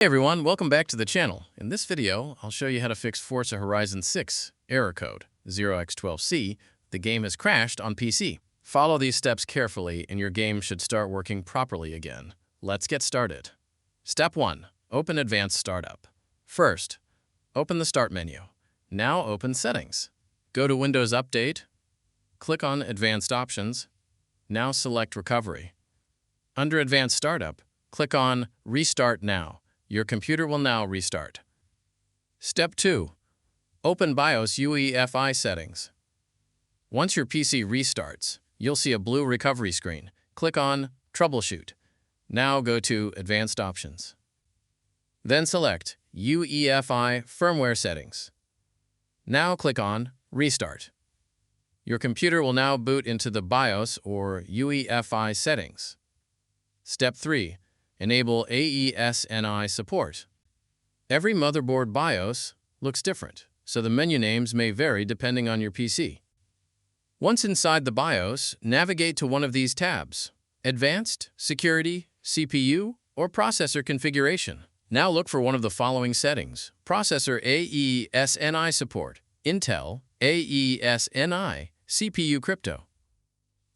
Hey everyone, welcome back to the channel. In this video, I'll show you how to fix Forza Horizon 6 error code 0x12c. The game has crashed on PC. Follow these steps carefully and your game should start working properly again. Let's get started. Step 1. Open Advanced Startup. First, open the Start menu. Now open Settings. Go to Windows Update. Click on Advanced Options. Now select Recovery. Under Advanced Startup, click on Restart Now. Your computer will now restart. Step 2. Open BIOS UEFI settings. Once your PC restarts, you'll see a blue recovery screen. Click on Troubleshoot. Now go to Advanced Options. Then select UEFI Firmware Settings. Now click on Restart. Your computer will now boot into the BIOS or UEFI settings. Step 3. Enable aes-ni support. Every motherboard BIOS looks different, so the menu names may vary depending on your PC. Once inside the BIOS, navigate to one of these tabs: Advanced, Security, CPU, or Processor Configuration. Now look for one of the following settings: Processor aes-ni support, Intel, aes-ni, CPU crypto.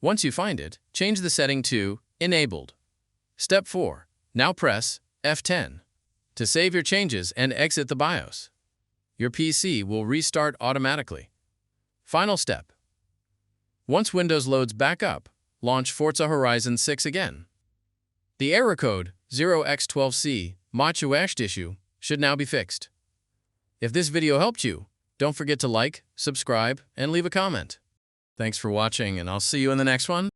Once you find it, change the setting to Enabled. Step 4. Now press F10 to save your changes and exit the BIOS. Your PC will restart automatically. Final step. Once Windows loads back up, launch Forza Horizon 6 again. The error code 0x12c issue should now be fixed. If this video helped you, don't forget to like, subscribe, and leave a comment. Thanks for watching, and I'll see you in the next one.